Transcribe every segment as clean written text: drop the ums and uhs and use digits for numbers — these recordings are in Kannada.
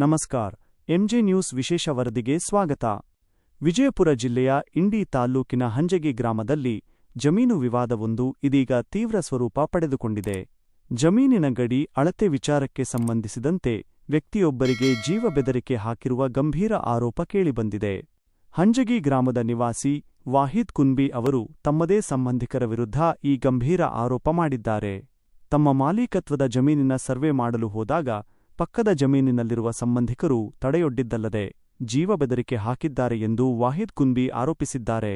ನಮಸ್ಕಾರ. ಎಂಜೆ ನ್ಯೂಸ್ ವಿಶೇಷ ವರದಿಗೆ ಸ್ವಾಗತ. ವಿಜಯಪುರ ಜಿಲ್ಲೆಯ ಇಂಡಿ ತಾಲ್ಲೂಕಿನ ಹಂಜಗಿ ಗ್ರಾಮದಲ್ಲಿ ಜಮೀನು ವಿವಾದವೊಂದು ಇದೀಗ ತೀವ್ರ ಸ್ವರೂಪ ಪಡೆದುಕೊಂಡಿದೆ. ಜಮೀನಿನ ಗಡಿ ಅಳತೆ ವಿಚಾರಕ್ಕೆ ಸಂಬಂಧಿಸಿದಂತೆ ವ್ಯಕ್ತಿಯೊಬ್ಬರಿಗೆ ಜೀವ ಬೆದರಿಕೆ ಹಾಕಿರುವ ಗಂಭೀರ ಆರೋಪ ಕೇಳಿಬಂದಿದೆ. ಹಂಜಗಿ ಗ್ರಾಮದ ನಿವಾಸಿ ವಾಹಿದ್ ಕುನ್ಬಿ ಅವರು ತಮ್ಮದೇ ಸಂಬಂಧಿಕರ ವಿರುದ್ಧ ಈ ಗಂಭೀರ ಆರೋಪ ಮಾಡಿದ್ದಾರೆ. ತಮ್ಮ ಮಾಲೀಕತ್ವದ ಜಮೀನಿನ ಸರ್ವೆ ಮಾಡಲು ಹೋದಾಗ ಪಕ್ಕದ ಜಮೀನಿನಲ್ಲಿರುವ ಸಂಬಂಧಿಕರು ತಡೆಯೊಡ್ಡಿದ್ದಲ್ಲದೆ ಜೀವ ಬೆದರಿಕೆ ಹಾಕಿದ್ದಾರೆ ಎಂದು ವಾಹಿದ್ ಕುನ್ಬಿ ಆರೋಪಿಸಿದ್ದಾರೆ.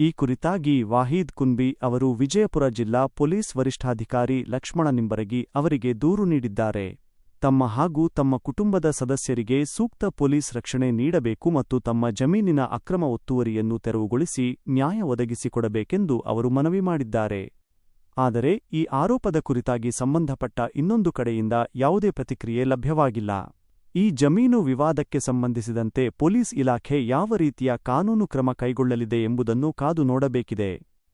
ಈ ಕುರಿತಾಗಿ ವಾಹಿದ್ ಕುನ್ಬಿ ಅವರು ವಿಜಯಪುರ ಜಿಲ್ಲಾ ಪೊಲೀಸ್ ವರಿಷ್ಠಾಧಿಕಾರಿ ಲಕ್ಷ್ಮಣ ನಿಂಬರಗಿ ಅವರಿಗೆ ದೂರು ನೀಡಿದ್ದಾರೆ. ತಮ್ಮ ಹಾಗೂ ತಮ್ಮ ಕುಟುಂಬದ ಸದಸ್ಯರಿಗೆ ಸೂಕ್ತ ಪೊಲೀಸ್ ರಕ್ಷಣೆ ನೀಡಬೇಕು ಮತ್ತು ತಮ್ಮ ಜಮೀನಿನ ಅಕ್ರಮ ಒತ್ತುವರಿಯನ್ನು ತೆರವುಗೊಳಿಸಿ ನ್ಯಾಯ ಒದಗಿಸಿಕೊಡಬೇಕೆಂದು ಅವರು ಮನವಿ ಮಾಡಿದ್ದಾರೆ. ಆದರೆ ಈ ಆರೋಪದ ಕುರಿತಾಗಿ ಸಂಬಂಧಪಟ್ಟ ಇನ್ನೊಂದು ಕಡೆಯಿಂದ ಯಾವುದೇ ಪ್ರತಿಕ್ರಿಯೆ ಲಭ್ಯವಾಗಿಲ್ಲ. ಈ ಜಮೀನು ವಿವಾದಕ್ಕೆ ಸಂಬಂಧಿಸಿದಂತೆ ಪೊಲೀಸ್ ಇಲಾಖೆ ಯಾವ ರೀತಿಯ ಕಾನೂನು ಕ್ರಮ ಕೈಗೊಳ್ಳಲಿದೆ ಎಂಬುದನ್ನು ಕಾದು ನೋಡಬೇಕಿದೆ.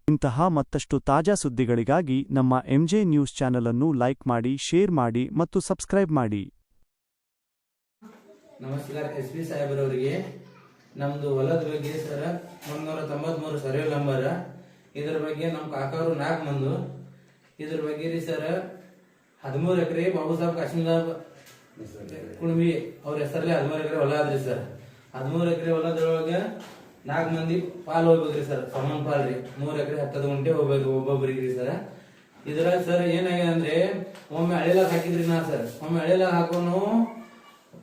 ಇಂತಹ ಮತ್ತಷ್ಟು ತಾಜಾ ಸುದ್ದಿಗಳಿಗಾಗಿ ನಮ್ಮ ಎಂಜೆ ನ್ಯೂಸ್ ಚಾನೆಲ್ ಅನ್ನು ಲೈಕ್ ಮಾಡಿ, ಶೇರ್ ಮಾಡಿ ಮತ್ತು ಸಬ್ಸ್ಕ್ರೈಬ್ ಮಾಡಿ. ನಮಸ್ಕಾರ. ಎಸ್.ಪಿ. ಸಾಹೇಬರವರಿಗೆ ನಮ್ದು ಹೊಲದ ಬಗ್ಗೆ ಸರ್ 193 ಸರ್ವೆ ನಂಬರ್, ಇದ್ರ ಬಗ್ಗೆ ನಮ್ಮ ಕಾಕವರು 4 ಮಂದು, ಇದ್ರ ಬಗ್ಗೆ ರೀ ಸರ್ 13 ಎಕರೆ ಬಾಬು ಸಾಹೇಬ್ ಕಾಶಿಂದಾಬ್ ಕುಣಬಿ ಅವ್ರ ಹೆಸರಲ್ಲಿ 13 ಎಕರೆ ಹೊಲ ಆದ್ರಿ ಸರ್. 13 ಎಕರೆ ಹೊಲದೊಳಗೆ 4 ಮಂದಿ ಪಾಲ್ ಹೋಗ್ಬೇಕ್ರಿ ಸರ್, ಸಮಾನ ಪಾಲ್ ರೀ. 3 ಎಕರೆ 10 ಗುಂಟೆ ಹೋಗ್ಬೇಕು ಒಬ್ಬೊಬ್ಬರಿಗೆ ರೀ ಸರ್. ಇದ್ರಾಗ ಸರ್ ಏನಾಗಿದೆ ಅಂದ್ರೆ ಒಮ್ಮೆ ಹಳೆಲಾಗ ಹಾಕಿದ್ರಿ ನಾ ಸರ್, ಒಮ್ಮೆ ಹಳೆಲಾಗ ಹಾಕೋನು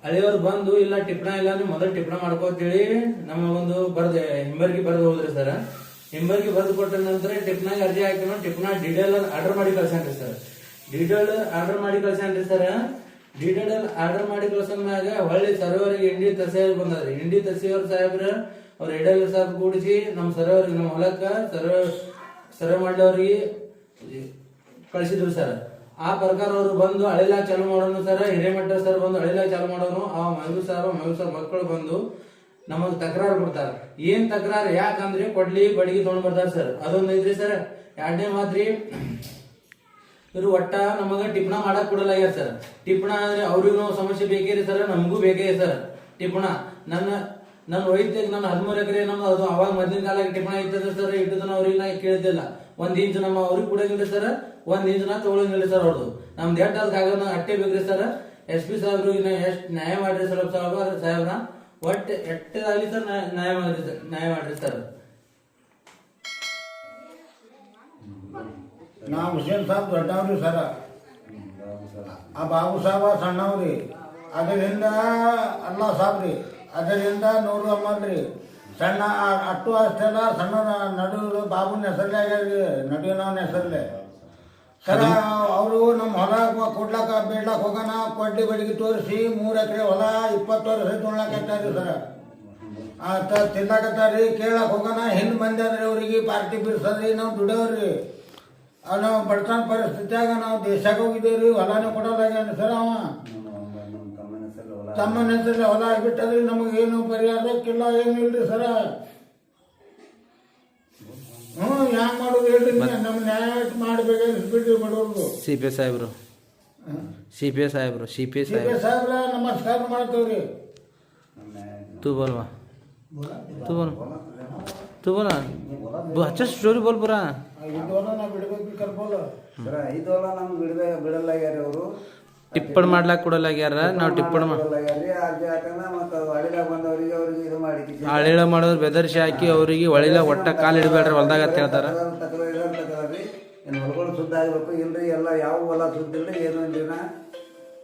ಹಳೆಯವ್ರು ಬಂದು ಇಲ್ಲ ಟಿಪ್ಪಣ ಇಲ್ಲ ನೀವು ಮೊದಲು ಟಿಪ್ಪಣ ಮಾಡ್ಕೋತೇಳಿ ನಮಗೊಂದು ಹಿಂಬರ್ಗಿ ಬರ್ದು ಹೋದ್ರಿ ಸರ್. ಹಿಂಬರ್ಗಿ ಬರ್ದು ಕೊಟ್ಟ ನಂತರ ಟಿಪ್ಪನಾಗ ಅರ್ಜಿ ಹಾಕಿನೋ ಟಿಪ್ಪಣ ಡಿಟೇಲ್ ಆರ್ಡರ್ ಮಾಡಿ ಕಳ್ಸಾನ್ರಿ ಸರ್. ಡಿಟೇಲ್ ಆರ್ಡರ್ ಮಾಡಿ ಕಳ್ಸಾನ್ರಿ ಸರ್. ಡಿಟೇಲ್ ಆರ್ಡರ್ ಮಾಡಿ ಕಳ್ಸನ್ ಮ್ಯಾಗ ಹೊಳ್ಳಿ ಸರ್ವರಿಗೆ ಇಂಡಿ ತಹಸೀಲ್ ಬಂದ್ರಿ. ಇಂಡಿ ತಹಸೀಲ್ ಸಾಹೇಬ್ರ ಅವ್ರ ಎಡಲ್ ಸಾಹೇಬ್ ಕೂಡಿಸಿ ನಮ್ಮ ಸರ್ವರಿಗೆ ನಮ್ಮ ಹೊಲಕ್ಕ ಸರ್ವೆ ಮಾಡ್ಲವ್ರಿಗೆ ಕಳಿಸಿದ್ರು ಸರ್. ಆ ಪ್ರಕಾರ ಅವರು ಬಂದು ಹಳೆಲಾಗ ಚಾಲು ಮಾಡೋನು ಸರ್. ಹಿರೇಮಠ ಸರ್ ಬಂದು ಹಳೆಲಾಗ ಚಾಲು ಮಾಡೋನು. ಆ ಮಹಬೂಬ್ ಸಾಹೇಬ್ ಮಕ್ಕಳು ಬಂದು ನಮಗ್ ತಕರಾರು ಕೊಡ್ತಾರ. ಏನ್ ತಕರಾರು ಯಾಕಂದ್ರೆ ಕೊಡ್ಲಿ ಬಡಿಗೆ ತಗೊಂಡ್ ಬರ್ತಾರ ಸರ್. ಅದೊಂದು ಐತ್ರಿ ಸರ್. 2ನೇ ಮಾತ್ರಿ ಇವ್ರು ಒಟ್ಟ ನಮಗ ಟಿಪ್ಪಣ ಮಾಡಕ್ ಕೊಡಲಾಗ್ಯಾರ ಸರ್. ಟಿಪ್ಪಣ ಅಂದ್ರೆ ಅವ್ರಿಗೂ ಸಮಸ್ಯೆ ಬೇಕೇ ರೀ ಸರ್, ನಮಗೂ ಬೇಕೇ ಸರ್ ಟಿಪ್ಪಣ. ನನ್ನ ವೈದ್ಯಕ್ಕೆ ನನ್ನ 13 ಎಕರೆ ನಮ್ದು ಅದು ಅವಾಗ ಮೊದ್ಲಿನ ಕಾಲಕ್ಕೆ ಟಿಪ್ಪಣ ಇರ್ತದ ಸರ್. ಇಟ್ಟದನ್ನ ಅವ್ರಿಗೆ ನಾ ಕೇಳ್ತಿಲ್ಲ. 1 ಇಂಚ್ ನಮ್ಮ ಅವ್ರಿಗೆ ಕೊಡಂಗಿಲ್ಲ ಸರ್, 1 ಇಂಚ್ ನಾ ತಗೊಳಂಗಿಲ್ಲ ಸರ್. ಅವ್ರದ್ದು ನಮ್ದು ಆಗೋದ್ ಅಟ್ಟೆ ಬೇಕ್ರಿ ಸರ್. ಎಸ್.ಪಿ. ಸಾಹೇಬ್ರಿಗೆ ಎಷ್ಟು ನ್ಯಾಯ ಮಾಡ್ರಿ ಸರ್ ಸಾಹೇಬ್ರ, ಒಟ್ಟು ಎಟ್ಟದಾಗ್ಲಿ ಸರ್ ನ್ಯಾಯ ಮಾಡ್ರಿ ಸರ್. ನಾ ಹುಸೇನ್ ಸಾಬ್ ದೊಡ್ಡವ್ರಿ ಸರ, ಆ ಬಾಬು ಸಾಬ ಸಣ್ಣವ್ರಿ. ಅದರಿಂದ ಅಲ್ಲಾ ಸಾಬ್ರಿ, ಅದರಿಂದ 100 ಅಮ್ಮದ್ರಿ. ಸಣ್ಣ ಅಟ್ಟು ಅಷ್ಟೆಲ್ಲ ಸಣ್ಣ ನಡು ಬಾಬುನ ಹೆಸರಲ್ಲೇ ಆಗ್ಯಾರಿ, ನಡುವಿನವನ ಹೆಸರಲ್ಲೇ ಸರ. ಅವರು ನಮ್ಮ ಹೊಲ ಕೊಡ್ಲಾಕ ಬೇಡ್ಲಾಕ ಹೋಗೋಣ ಕೊಡ್ಲಿ ಬಡಿಗೆ ತೋರಿಸಿ 3 ಎಕರೆ ಹೊಲ 20 ವರ್ಷ ತೊಗೊಳಕತ್ತಾರಿ ಸರ. ತಿನ್ಲಾಕತ್ತಾರಿ. ಕೇಳಕ್ ಹೋಗೋಣ ಹಿಂದ್ ಮಂದಿ ಅಂದ್ರೆ ಅವ್ರಿಗೆ ಪಾರ್ಟಿ ಬಿಡ್ಸದ್ರಿ. ನಾವು ದುಡಿಯವ್ರಿ, ನಾವು ಬಡತನ ಪರಿಸ್ಥಿತಿಯಾಗ ನಾವು ದೇಶಕ್ಕೆ ಹೋಗಿದ್ದೇವ್ರಿ. ಹೊಲಾನೇ ಕೊಡೋದಾಗ್ಯಾನ ಸರ್. ಅವ ತಮ್ಮನ ಹೆಸರಲ್ಲಿ ಹೊಲ ಆಗಿಬಿಟ್ಟದ್ರಿ. ನಮಗೇನು ಪರಿಹಾರಕ್ಕಿಲ್ಲ, ಏನು ಇಲ್ರಿ ಸರ. ಹ್ಯಾಂಗ ಮಾಡೋದು ಹೇಳ್ರಿ, ನಮ್ ನ್ಯಾಯ ಮಾಡ್ಬೇಕಾದ್ರೆ ಬಡವ್ರದು. ಸಿ.ಪಿ. ಸಾಹೇಬ್ರ ನಮಸ್ಕಾರ ಮಾಡ್ತೇವ್ರಿ. तू बोल अच्छा स्टोरी बोल पूरा. ಟಿಪ್ಪಣ ಮಾಡ್ಲಾಕ್ ಕೊಡಲಾಗ್ಯಾರ. ನಾವು ಟಿಪ್ಪಣ ಹಳಿಳ ಮಾಡೋರು ಬೆದರ್ಸಿ ಹಾಕಿ ಅವ್ರಿಗೆ ಹೊಳಿಲ ಒಟ್ಟ ಕಾಲು ಹಿಡಬೇಡ್ರಿ ಹೊಲ್ದಾಗ ಅಂತ ಹೇಳ್ತಾರ. ಹೊಲಗಳು ಶುದ್ಧ ಆಗ್ಬೇಕು ಇಲ್ರಿ, ಎಲ್ಲ ಯಾವ ಹೊಲ ಶುದ್ಧ ಇಲ್ರಿ, ಏನು ದಿನ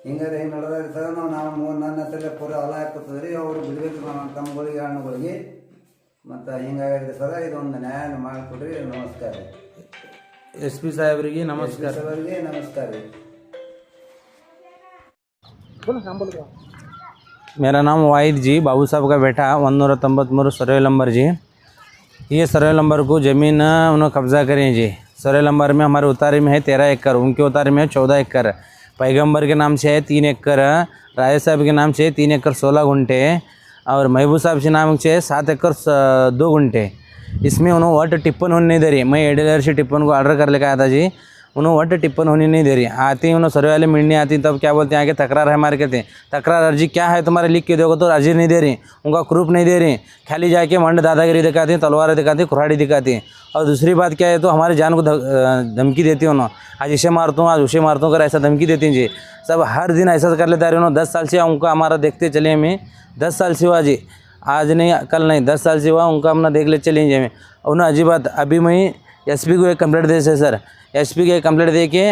ಹಿಂಗಾರೆ ಹಿಂಗೆ ನಡೆದಾರಿ ಸರ್. ನಾವು ನನ್ನ ಹೆಸರಲ್ಲೇ ಪೂರ ಹೊಲ ಹಾಕ್ತದ್ರಿ. ಅವರು ಬಿಡ್ಬೇಕು ನಮ್ಮ ತಮ್ಮಗಳಿಗೆ ಹಣ್ಣುಗಳಿಗೆ. ಮತ್ತು ಹಿಂಗಾಗಿದೆ ಸರ. ಇದೊಂದು ನ್ಯಾಯ ಮಾಡಿಕೊಡ್ರಿ. ನಮಸ್ಕಾರ. ಎಸ್.ಪಿ. ಸಾಹೇಬ್ರಿಗೆ ನಮಸ್ಕಾರ. नमस्कार. मेरा नाम वाहिद जी, बाबू साहब का बेटा, 193 सर्वे नंबर जी. ये सर्वे नंबर को ज़मीन उन्होंने कब्ज़ा करें जी. सर्वे नंबर में हमारे उतारे में है 13 एकड़, उनके उतारे में है 14 एकड़. पैगंबर के नाम से है 3 एकड़, राय साहब के नाम से 3 एकड़ 16 गुंठे और महबूब साहब के नाम से 7 एकड़ 2 गुंठे. इसमें उन्होंने वर्ट टिप्पण होने नहीं दे रही. मैं एडीलर से टिप्पण को ऑर्डर कर लेकर आया था जी. उन्होंने वट टिप्पण होने नहीं दे रही। आती हैं उन्होंने सर्वे वाले मिलने आती, तब क्या बोलते हैं आगे तकरार है हमारे, कहते हैं तकरार अर्जी क्या है तुम्हारे लिख के दोगे, तो अर्जी नहीं दे रही, उनका प्रूफ नहीं दे रही, खाली जाके मंड दादागिरी दिखाती हैं, तलवार दिखाती हैं, कुराड़ी दिखाती हैं। और दूसरी बात क्या है, तो हमारे जान को धमकी देती हैं उन्होंने, आज इसे मारता हूँ आज उसे मारता हूँ कर ऐसा धमकी देती हैं जी। सब हर दिन ऐसा कर लेते आ रहे उन्होंने, 10 साल से उनका हमारा देखते चले हमें, 10 साल से हुआ जी, आज नहीं कल नहीं 10 साल से हुआ उनका हमने देख ले चले जी हमें। उन्होंने अजीब बात, अभी मैं एसपी को एक कंप्लेंट दे से सर, एसपी के कंप्लेंट दे के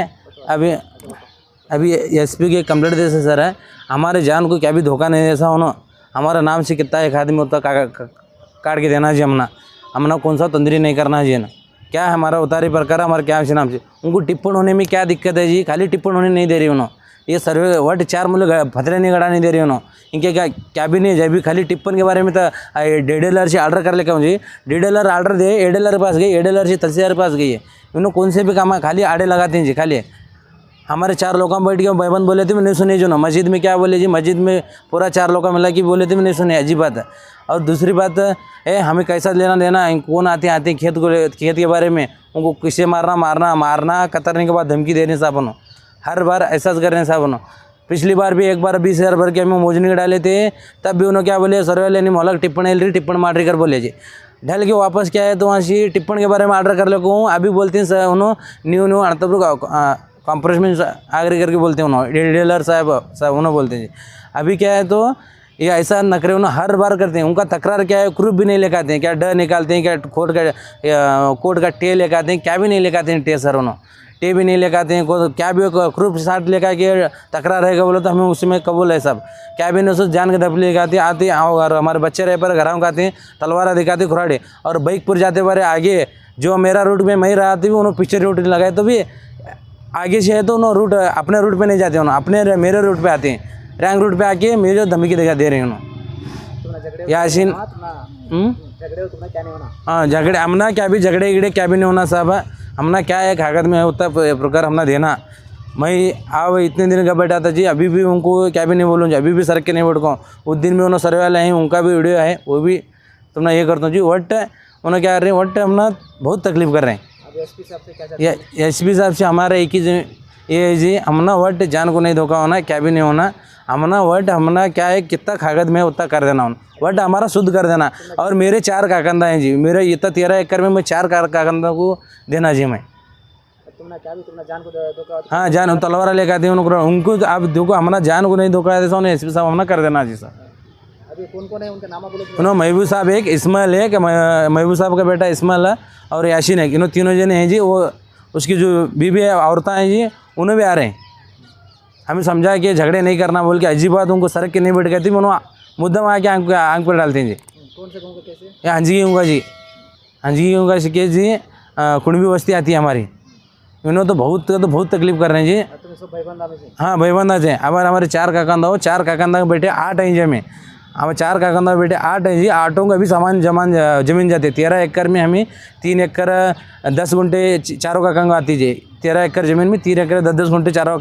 अभी एसपी के कंप्लेंट दे से सर है, हमारे जान को क्या भी धोखा नहीं ऐसा होना, हमारा नाम से कितना एक आदमी होता काट के देना जी, हमना कौन सा तंदरी नहीं करना जी ना, क्या है हमारा उतारी प्रकार हमारे क्या नाम से, उनको टिप्पण होने में क्या दिक्कत है जी, खाली टिप्पण होने नहीं दे रही उन्होंने, ये सर्वे वट 4 मूल्य फतरे नहीं गड़ा नहीं दे रही उन्होंने, इनके क्या भी नहीं जब भी खाली टिप्पण के बारे में तो DDLR से ऑर्डर कर लेकर हूँ जी, DDLR ऑर्डर दे ADLR के पास गई, ADLR से तहसीलदार के पास गई है, इन्होंने कौन से भी काम है खाली आड़े लगाते हैं जी, खाली हमारे 4 लोग बैठ के भाईबंद बोले थे मैं नहीं सुने जो ना, मस्जिद में क्या बोले जी, मस्जिद में पूरा 4 लोग मिला कि बोले थे मैं नहीं सुने, अजीब बात है। और दूसरी बात है हमें कैसा लेना देना, कौन आते हैं खेत के बारे में, उनको किसे मारना कतरने के बाद धमकी देने साहब उन्होंने, हर बार ऐसा कर रहे हैं साहब उन्होंने। पिछली बार भी एक बार 20,000 भर के हमें मोजनी डाले थे, तब भी उन्होंने क्या बोले सर्वे लेने मोहलक टिप्पण मार कर बोले जी, ढल के वापस क्या है तो वहाँ से टिप्पण के बारे में ऑर्डर कर लेको हूँ, अभी बोलते हैं सर उन्होंने न्यू अड़तपुर कॉम्प्रोमिस आगरी करके बोलते हैं उन्होंने, DDLR साहब उन्होंने बोलते हैं जी। अभी क्या है तो ये ऐसा नखरे उन्होंने हर बार करते हैं, उनका तकरार क्या है, प्रूफ भी नहीं लेकर आते हैं, क्या ड निकालते हैं, क्या कोर्ट का टे लेकर आते हैं, क्या भी नहीं लेकर आते हैं, टे सर उन्होंने टे भी नहीं लेकर आते हैं, क्या भी प्रूफ साथ लेकर के तकरार रहेगा बोले तो हमें उसमें कबूल है सब, क्या भी नहीं उस जान के दफली लेकर आते और हमारे बच्चे रहे पर घरों का आते हैं, तलवार दिखाते खुराड़े, और बाइकपुर जाते बारे आगे जो मेरा रूट में मैं रहा थी उन्होंने पीछे रूट लगाए, तो भी आगे से है तो उन्होंने रूट अपने रूट पे नहीं जाते, उन्होंने अपने मेरे रूट पे आते हैं, रैंक रूट पे आके मेरे धमकी दे रहे हैं उन्होंने यासीन। हाँ झगड़े हमना क्या भी झगड़े क्या भी नहीं होना साहब, हमना क्या है कागज में उतना प्रकार हमना देना। मैं अब इतने दिन का बैठा था जी, अभी भी उनको क्या भी नहीं बोलूँ जी, अभी भी सर के नहीं बैठ पाऊँ, उस दिन में उन्होंने सर्वे वाले हैं उनका भी वीडियो है, वो भी तुमने ये करता हूँ जी। वट उन्होंने क्या कर रहे हैं, वट हमना बहुत तकलीफ कर रहे हैं। एसपी साहब से हमारा एक ही ये जी, हमना वट जान को नहीं धोखा होना, क्या भी नहीं होना, हमना वट हमना क्या है कितना कागज में उतना कर देना, वट हमारा शुद्ध कर देना। और मेरे 4 काकंदा हैं जी, मेरे इतना 13 एकड़ में मैं 4 काकंदा को देना जी मैं। तुमने जान को धोखा, हाँ जान तलवार लेकर आते हैं उनको आप देखो हमारा जान को नहीं धोखा देता उन्हें एसपी साहब हमना कर देना जी सर। अभी कौन है उनका नाम बोलो? उन्होंने महबूब साहब एक, इस्माइल है कि महबूब साहब का बेटा इस्माइल है और यासीन है, इन्होंने तीनों जने हैं जी। वो उसकी जो बीबी है औरतें हैं जी उन्हें भी आ रहे हैं, हमें समझा कि झगड़े नहीं करना बोल के, अजीब बात उनको सड़क के नहीं बैठ गई थी, उन्होंने मुद्दा में आके आंख पर डालते हैं जी। कौन से गाँव का कैसे? ये हंजी गेहूँ का जी, हंजी गेहूँ का शिकेश जी, कुंडवी बस्ती आती है हमारी, इन्होंने तो बहुत तकलीफ कर रहे हैं जी। हाँ भाईबंदा से हमारे 4 काकंदा हो, 4 काकंदा के बेटे 8 हैं जी हमें, हमें 4 काकंदा बेटे 8 हैं जी। 8 का भी सामान जमीन जाते, 13 एकड़ में हमें 3 एकड़ 10 गुंटे चारों काकंदा आती जी, 13 एकड़ ज़मीन में 3 एकड़ 10 गुंटे चारों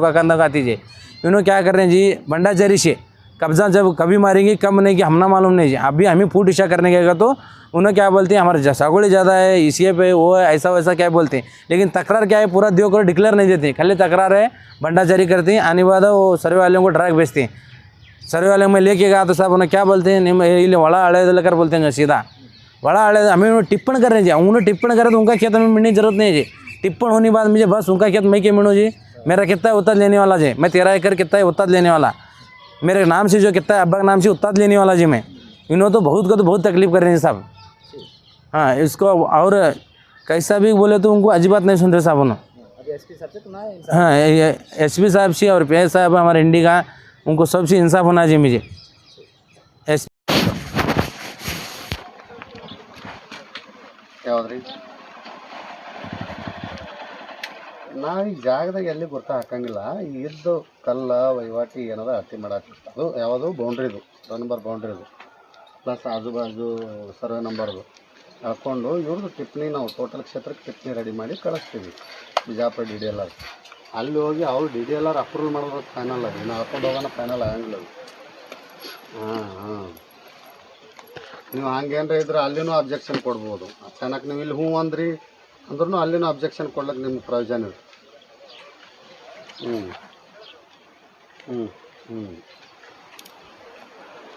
काकंदा का आती जी। इन्होंने क्या कर रहे हैं जी, भंडाचारी से कब्जा जब कभी मारेंगे कम नहीं कि हमना मालूम नहीं जी। अभी हमें फूट इशा करने गएगा तो उन्हें क्या बोलते हैं हमारे सागोड़ी ज़्यादा है, इसी पे वो है, ऐसा वैसा क्या बोलते हैं, लेकिन तकरार क्या है पूरा देव को डिक्लेयर नहीं देते, खाली तकरार है, भंडाचारी करते हैं, आने बाद वो सर्वे वालों को ड्रग बेचते हैं। सर्वे वाले में लेके गया तो साहब उन्हें क्या बोलते हैं, नहीं वड़ा अड़े लेकर बोलते हैं सीधा वड़ा अड़े, हमें टिप्पण कर रहे हैं जी, उन्होंने टिप्पण करे तो उनका खेत हमें मिलने की जरूरत नहीं है जी। टिप्पण होने के बाद मुझे बस उनका खेत मैं क्यों मिलूँ जी, मेरा कितना उतना लेने वाला जी, मैं 13 एकड़ कितना है उतना लेने वाला, मेरे नाम से जो कितना है अब्बा के नाम से उतना लेने वाला जी मैं। इन्होंने तो बहुत तकलीफ कर रहे हैं साहब। हाँ इसको और कैसा भी बोले तो उनको अजीब बात नहीं सुन रहे साहब उन्होंने। हाँ एसपी साहब से और PS साहब हमारे इंडी का, उनको सबसे इंसाफ होना चाहिए मुझे। ಯಾವ್ದ್ರಿ ನಾವೀಗ ಜಾಗದಾಗ ಎಲ್ಲಿ ಗೊತ್ತಾ ಹಾಕಂಗಿಲ್ಲ, ಇದ್ದು ಕಲ್ಲ ವಹಿವಾಟಿ ಏನದ ಹತ್ತಿ ಮಾಡಕ್ಕೆ ಅದು ಯಾವುದು ಬೌಂಡ್ರಿದು ನಂಬರ್ ಬೌಂಡ್ರಿದು ಪ್ಲಸ್ ಆಜು ಬಾಜು ಸರ್ವೆ ನಂಬರ್ದು ಹಾಕ್ಕೊಂಡು ಇವ್ರದ್ದು ಟಿಪ್ಪಣಿ ನಾವು ಟೋಟಲ್ ಕ್ಷೇತ್ರಕ್ಕೆ ಟಿಪ್ಪಣಿ ರೆಡಿ ಮಾಡಿ ಕಳಿಸ್ತೀವಿ ಬಿಜಾಪುರ DDLR ಅಲ್ಲಿ ಹೋಗಿ ಅವ್ರು DDLR ಅಪ್ರೂವಲ್ ಮಾಡೋದು ಫೈನಲ್ ಅದು, ನಾವು ಹಾಕೊಂಡು ಹೋಗೋಣ ಫೈನಲ್ ಆಗಂಗಿಲ್ಲ ಅದು. ಹಾಂ ನೀವು ಹಂಗೇನ್ರ ಇದ್ರೆ ಅಲ್ಲಿನೂ ಅಬ್ಜೆಕ್ಷನ್ ಕೊಡ್ಬೋದು, ಅಚಾನಕ್ ನೀವು ಇಲ್ಲಿ ಹ್ಞೂ ಅಂದ್ರಿ ಅಂದ್ರೂ ಅಲ್ಲಿನೂ ಅಬ್ಜೆಕ್ಷನ್ ಕೊಡ್ಲಿಕ್ಕೆ ನಿಮ್ಗೆ ಪ್ರಯೋಜನ ಇದೆ.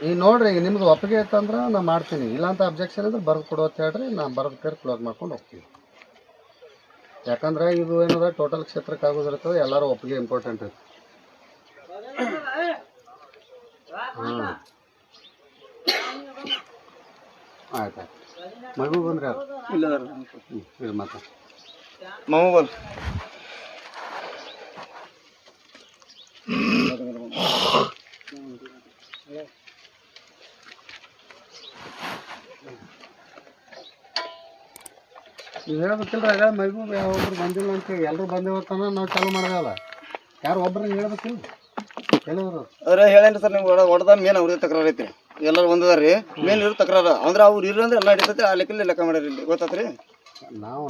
ಈಗ ನೋಡ್ರಿ, ಈಗ ನಿಮ್ದು ಒಪ್ಪಿಗೆ ಇತ್ತಂದ್ರೆ ನಾ ಮಾಡ್ತೀನಿ, ಇಲ್ಲಾಂತ ಅಬ್ಜೆಕ್ಷನ್ ಇದ್ರೆ ಬರೆದು ಕೊಡು ಅಂತ ಹೇಳ್ರಿ, ನಾನು ಬರೆದು ಕೈ ಕ್ಲೋಸ್ ಮಾಡ್ಕೊಂಡು ಹೋಗ್ತೀನಿ. ಯಾಕಂದ್ರೆ ಇದು ಏನದ ಟೋಟಲ್ ಕ್ಷೇತ್ರಕ್ಕೆ ಆಗೋದಿರ್ತದೆ, ಎಲ್ಲರೂ ಒಪ್ಪಿಗೆ ಇಂಪಾರ್ಟೆಂಟ್ ಇರ್ತದೆ. ಆಯ್ತು ಮಗು ಬಂದ್ರೆ ಇಲ್ಲ ಇದು ಮಾತಾ ಮೊಬೈಲ್ ನೀವು ಹೇಳ್ಬೇಕಿಲ್ರಿ, ಆಗ ಮಗು ಒಬ್ರು ಬಂದಿಲ್ಲ ಅಂತ ಎಲ್ಲರೂ ಬಂದಿವತ್ತಾನ ನಾವು ಚಾಲು ಮಾಡೋದಲ್ಲ, ಯಾರು ಒಬ್ರು ಹೇಳ್ಬೇಕಿಲ್ಲ ಹೇಳಿದ್ರು. ಅದ್ರ ಹೇಳೇನ್ರಿ ಸರ್, ನಿಮ್ಗೆ ಹೊಡೆದ ಮೇನ್ ಅವ್ರಿಗೆ ತಕರಾರು ಐತಿ, ಎಲ್ಲರೂ ಒಂದದ ರೀ ಮೇನ್ ಇರೋ ತಕರಾರು ಅಂದ್ರೆ ಅವ್ರು ಇರೋ ಅಂದ್ರೆ ಎಲ್ಲ ಹಿಡಿತೈತಿ, ಆ ಲೆಕ್ಕಲ್ಲಿ ಲೆಕ್ಕ ಮಾಡ್ಯಾರ ಇಲ್ಲಿ ಗೊತ್ತಾತ್ರಿ. ನಾವು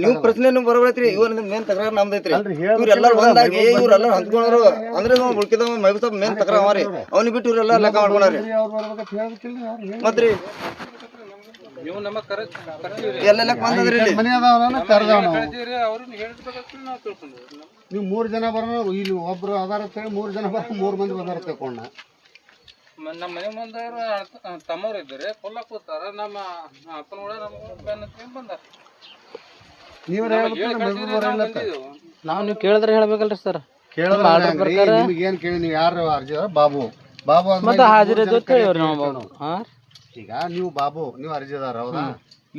ನೀವು ಪ್ರಶ್ನೆ ನಿಮ್ಗೆ ಬರೋಬೈತ್ರಿ, ಇವ್ರ ಮೇನ್ ತಕರಾರು ನಮ್ದೈತ್ರಿ. ಇವ್ರೆಲ್ಲರೂ ಒಂದಾಗಿ ಇವ್ರೆಲ್ಲರೂ ಹಂಚ್ಕೊಂಡ್ರು ಅಂದ್ರೆ ಉಳ್ಕಿದವ ಮೈಬೂಸಪ್ಪ ಮೇನ್ ತಕರಾರು ಅವ ರೀ, ಅವ್ನಿಗೆ ಬಿಟ್ಟು ಇವ್ರೆಲ್ಲ ಲೆಕ್ಕ ಮಾಡ್ಕೊಂಡ್ರಿ. ಮತ್ರಿ ಎಲ್ಲ ಲೆಕ್ಕ ಬಂದ್ರಿ ಇಲ್ಲಿ ಮನೆ ಅದಾವ ಕರ್ದಾವ ನಾವು. ನೀವು 3 ಜನ ಬರೋಣ, ಇಲ್ಲಿ ಒಬ್ರು ಅದಾರ ಅಂತೇಳಿ 3 ಜನ ಬರೋ 3 ಮಂದಿ ಬಂದಾರ ತಕೊಂಡ. ನಮ್ಮ ಮನೆ ಮುಂದೆ ತಮ್ಮವ್ರು ಇದ್ದಾರೆ, ಕೊಲ್ಲ ಕೂತಾರ, ನಮ್ಮ ಅಪ್ಪನ ಕೂಡ ನಮ್ಮ ಬಂದಾರ. ನಾವು ನೀವು ಕೇಳಿದ್ರೆ ಹೇಳ್ಬೇಕಲ್ರಿ ಸರ್. ನಿಮ್ಗೆ ಏನ್ ಕೇಳಿ, ನೀವು ಯಾರು ಅರ್ಜಿ ಬಾಬು ಮತ್ತೆ ಹಾಜರಿ ಈಗ ನೀವು ಬಾಬು ನೀವು ಅರ್ಜಿದಾರ ಹೌದಾ,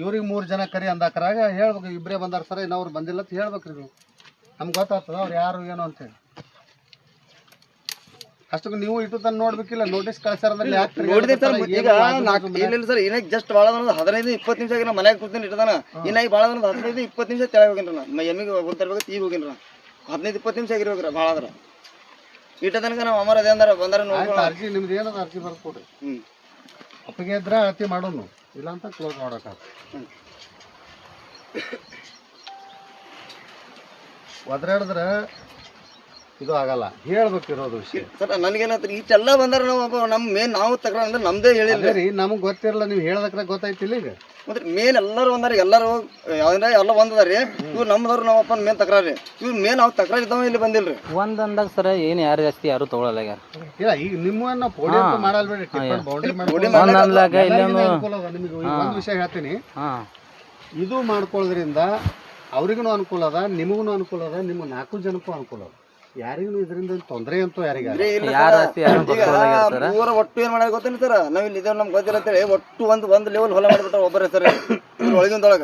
ಇವ್ರಿಗೆ 3 ಜನ ಕರಿ ಅಂದಾಕರಾಗ ಹೇಳ್ಬೇಕು, ಇಬ್ಬರೇ ಬಂದಾರ ಸರ್ ಇನ್ನವ್ರು ಬಂದಿಲ್ಲ ಅಂತ ಹೇಳ್ಬೇಕ್ರಿ ನೀವು. ನಮ್ಗೆ ಗೊತ್ತಾಗ್ತದ ಅವ್ರು ಯಾರು ಏನು ಅಂತೇಳಿ. ಅಷ್ಟಕ್ಕೆ ನೀವು ಇಟ್ಟು ತಂದು ನೋಡ್ಬೇಕಿಲ್ಲ, ನೋಟಿಸ್ ಕಳ್ಸಾರದಲ್ಲಿ ನೋಡಿದೆ ಸರ್. ಈಗ ಇಲ್ಲ ಸರ್, ಇನ್ನಾಗ ಜಸ್ಟ್ ಭಾಳ 15-20 ನಿಮಿಷ ಆಗಿ ನಾ ಮನ್ಯಾಗ ಕೂತೀನಿ ಇಟ್ಟದಾನ. ಇನ್ನಾಗಿ ಭಾಳ 15-20 ನಿಮಿಷ ತೆಳಗೆ ಹೋಗಿನ್ರಿ ನಾ, ಎಮ್ಮಿಗೆ ಹೋಗ್ತಿರ್ಬೇಕು, ಈಗ ಹೋಗಿನ್ರಿ 15-20 ನಿಮಿಷ ಆಗಿರ್ಬೇಕ್ರಿ ಭಾಳ ಆದ್ರೆ. ಇಟ್ಟ ತನಕ ನಾವು ಅಮರ ಅದೇ ಅಂದಾರ ಬಂದಾರ ನೋಡ್ಕೊಂಡು ಅರ್ಜಿ ನಿಮ್ದು ಏನದ ಅರ್ಜಿ ಬರ್ದು ಕೊಡ್ರಿ. ಒಪ್ಪಿಗೆ ಇದ್ರೆ ಅಳತಿ ಮಾಡೋನು, ಇಲ್ಲ ಅಂತ ಕ್ಲೋಸ್ ಮಾಡೋಕ್ಕಾಗ್ತದೆ. ಒದ್ರಾಡಿದ್ರೆ ಇದು ಆಗಲ್ಲ, ಹೇಳ್ಬೇಕಿರೋದು ವಿಷಯ ಸರ್. ನನಗೇನತ್ರಿ ಇಷ್ಟೆಲ್ಲ ಬಂದಾರ, ನಾವು ನಮ್ಮ ಮೇನ್ ನಾವು ತಕರಾರು ಅಂದ್ರೆ ನಮ್ದೇ ಹೇಳಿಲ್ಲ ರೀ, ನಮಗೆ ಗೊತ್ತಿರಲ್ಲ, ನೀವು ಹೇಳದಕ್ರ ಗೊತ್ತಾಯ್ತಿಲ್ಲ. ಈಗ ಮತ್ತೆ ಮೇನ್ ಎಲ್ಲರೂ ಒಂದಾರ, ಎಲ್ಲರೂ ಎಲ್ಲ ಒಂದದಾರಿ. ಇವ್ರು ನಮ್ಮದವ್ರು ನಮ್ಮ ಅಪ್ಪನ ಮೇನ್ ತಕರಾರಿ, ಇವ್ರು ಮೇನ್ ನಾವು ತಕರಾರು ಇದ್ದಾವ ಇಲ್ಲಿ ಬಂದಿಲ್ರಿ. ಒಂದಂದಾಗ ಸರ್ ಏನು ಯಾರು ಜಾಸ್ತಿ ಯಾರು ತಗೊಳಲ್ಲ. ಇಲ್ಲ ಈಗ ನಿಮ್ಮನ್ನ ಪೋಡಿ ಅಂತ ಮಾಡಲ್ಬೇಡಿ, ಬೌಂಡ್ರಿ ನಿಮಗೆ ಒಂದು ವಿಷಯ ಹೇಳ್ತೀನಿ. ಇದು ಮಾಡ್ಕೊಳ್ಳೋದ್ರಿಂದ ಅವ್ರಿಗೂ ಅನುಕೂಲ ಅದ, ನಿಮಗೂ ಅನುಕೂಲ ಅದ, ನಿಮ್ಮ 4 ಜನಕ್ಕೂ ಅನುಕೂಲ ಅದ. ಯಾರಿಗೂ ಇದರಿಂದ ತೊಂದರೆ ಅಂತೂ ಯಾರಿಗ ಒಟ್ಟು ಏನ್ ಮಾಡ್ಯಾರ ಗೊತ್ತೇನು ಸರ್, ನಾವ್ ಇಲ್ಲಿ ಇದೇವ್ ನಮ್ಗೆ ಗೊತ್ತಿಲ್ಲ ಅಂತೇಳಿ ಒಟ್ಟು ಒಂದ್ ಲೆವೆಲ್ ಹೊಲ ಮಾಡಿಬಿಟ್ಟಾರ ಒಬ್ಬರೇ ಸರ್. ಒಳಗಿಂದೊಳಗ